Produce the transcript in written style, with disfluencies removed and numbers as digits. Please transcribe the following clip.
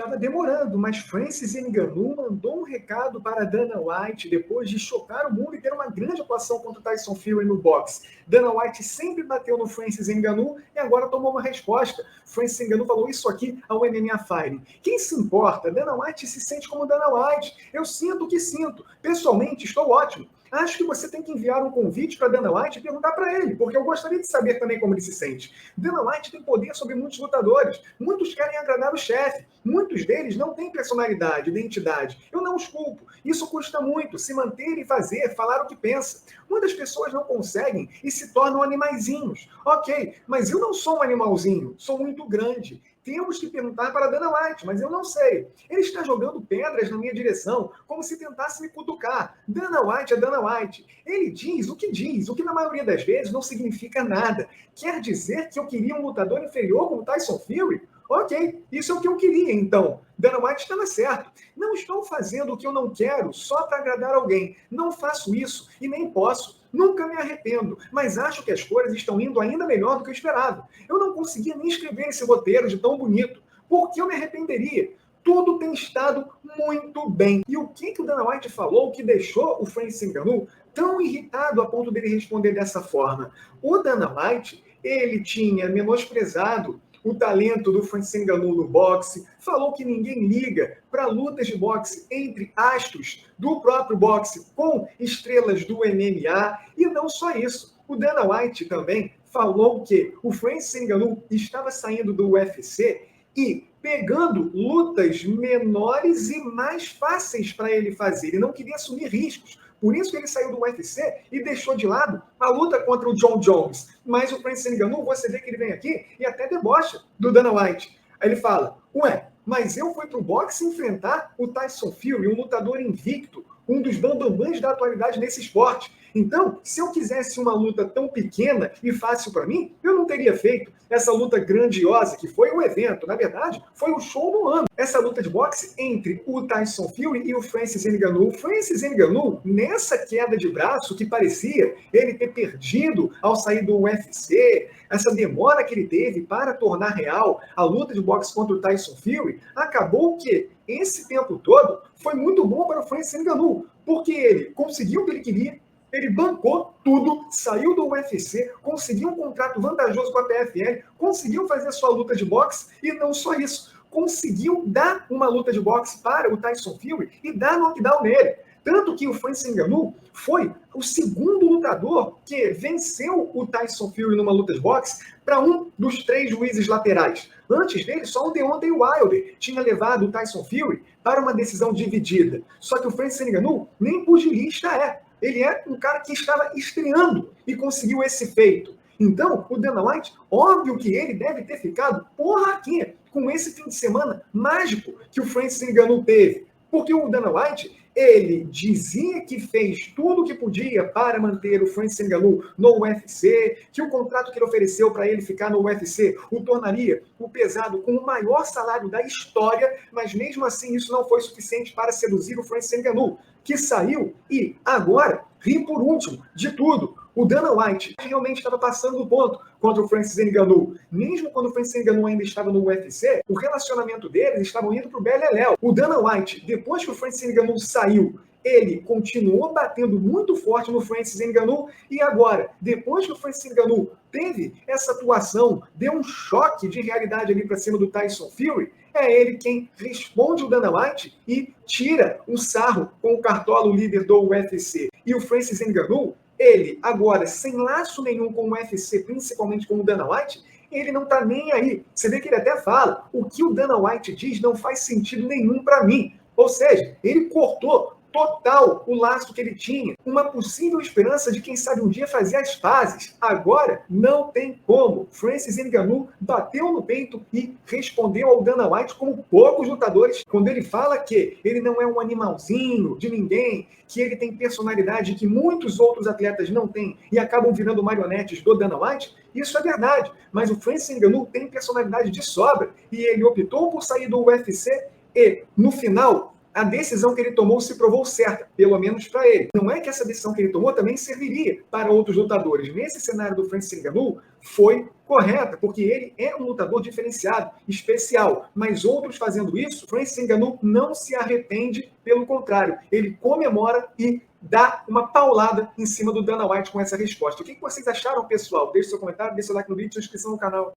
estava demorando, mas Francis Ngannou mandou um recado para Dana White depois de chocar o mundo e ter uma grande atuação contra o Tyson Fury no boxe. Dana White sempre bateu no Francis Ngannou e agora tomou uma resposta. Francis Ngannou falou isso aqui ao MMA Fighting. Quem se importa? Dana White se sente como Dana White. Eu sinto o que sinto. Pessoalmente, estou ótimo. Acho que você tem que enviar um convite para Dana White e perguntar para ele, porque eu gostaria de saber também como ele se sente. Dana White tem poder sobre muitos lutadores. Muitos querem agradar o chefe. Muitos deles não têm personalidade, identidade. Eu não os culpo. Isso custa muito, se manter e fazer, falar o que pensa. Muitas pessoas não conseguem e se tornam animaizinhos. Ok, mas eu não sou um animalzinho, sou muito grande. Temos que perguntar para Dana White, mas eu não sei. Ele está jogando pedras na minha direção, como se tentasse me cutucar. Dana White é Dana White. Ele diz, o que na maioria das vezes não significa nada. Quer dizer que eu queria um lutador inferior como Tyson Fury? Ok, isso é o que eu queria, então. Dana White estava certo. Não estou fazendo o que eu não quero só para agradar alguém. Não faço isso e nem posso. Nunca me arrependo, mas acho que as coisas estão indo ainda melhor do que eu esperava. Eu não conseguia nem escrever esse roteiro de tão bonito. Por que eu me arrependeria? Tudo tem estado muito bem. E o que o Dana White falou que deixou o Francis Ngannou tão irritado a ponto dele responder dessa forma? O Dana White, ele tinha menosprezado o talento do Francis Ngannou no boxe, falou que ninguém liga para lutas de boxe entre astros do próprio boxe com estrelas do MMA, e não só isso. O Dana White também falou que o Francis Ngannou estava saindo do UFC e pegando lutas menores e mais fáceis para ele fazer. Ele não queria assumir riscos. Por isso que ele saiu do UFC e deixou de lado a luta contra o John Jones. Mas o Francis Ngannou, você vê que ele vem aqui e até debocha do Dana White. Aí ele fala, mas eu fui pro boxe enfrentar o Tyson Fury, um lutador invicto, um dos bambambãs da atualidade nesse esporte. Então, se eu quisesse uma luta tão pequena e fácil para mim, eu não teria feito essa luta grandiosa que foi o evento. Na verdade, foi o show do ano. Essa luta de boxe entre o Tyson Fury e o Francis Ngannou. O Francis Ngannou, nessa queda de braço que parecia ele ter perdido ao sair do UFC, essa demora que ele teve para tornar real a luta de boxe contra o Tyson Fury, acabou que esse tempo todo foi muito bom para o Francis Ngannou, porque ele conseguiu o que ele queria, ele bancou tudo, saiu do UFC, conseguiu um contrato vantajoso com a PFL, conseguiu fazer sua luta de boxe e não só isso, conseguiu dar uma luta de boxe para o Tyson Fury e dar knockdown nele. Tanto que o Francis Ngannou foi o segundo lutador que venceu o Tyson Fury numa luta de boxe para um dos 3 juízes laterais. Antes dele, só o Deontay Wilder tinha levado o Tyson Fury para uma decisão dividida. Só que o Francis Ngannou nem pugilista é. Ele é um cara que estava estreando e conseguiu esse feito. Então, o Dana White, óbvio que ele deve ter ficado aqui com esse fim de semana mágico que o Francis Ngannou teve. Porque o Dana White, ele dizia que fez tudo o que podia para manter o Francis Ngannou no UFC, que o contrato que ele ofereceu para ele ficar no UFC o tornaria o pesado com o maior salário da história, mas mesmo assim isso não foi suficiente para seduzir o Francis Ngannou, que saiu e agora ri por último de tudo. O Dana White realmente estava passando do ponto contra o Francis Ngannou. Mesmo quando o Francis Ngannou ainda estava no UFC, o relacionamento deles estava indo para o beleléu. O Dana White, depois que o Francis Ngannou saiu, ele continuou batendo muito forte no Francis Ngannou e agora, depois que o Francis Ngannou teve essa atuação, deu um choque de realidade ali para cima do Tyson Fury, é ele quem responde o Dana White e tira um sarro com o Cartola, o líder do UFC. E o Francis Ngannou, ele agora, sem laço nenhum com o UFC, principalmente com o Dana White, ele não tá nem aí. Você vê que ele até fala, o que o Dana White diz não faz sentido nenhum para mim. Ou seja, ele cortou total o laço que ele tinha, uma possível esperança de quem sabe um dia fazer as pazes. Agora não tem como. Francis Ngannou bateu no peito e respondeu ao Dana White como poucos lutadores, quando ele fala que ele não é um animalzinho de ninguém, que ele tem personalidade que muitos outros atletas não têm e acabam virando marionetes do Dana White. Isso é verdade, mas o Francis Ngannou tem personalidade de sobra e ele optou por sair do UFC e, no final, a decisão que ele tomou se provou certa, pelo menos para ele. Não é que essa decisão que ele tomou também serviria para outros lutadores. Nesse cenário do Francis Ngannou, foi correta, porque ele é um lutador diferenciado, especial. Mas outros fazendo isso, Francis Ngannou não se arrepende, pelo contrário, ele comemora e dá uma paulada em cima do Dana White com essa resposta. O que vocês acharam, pessoal? Deixe seu comentário, deixe seu like no vídeo e sua inscrição no canal.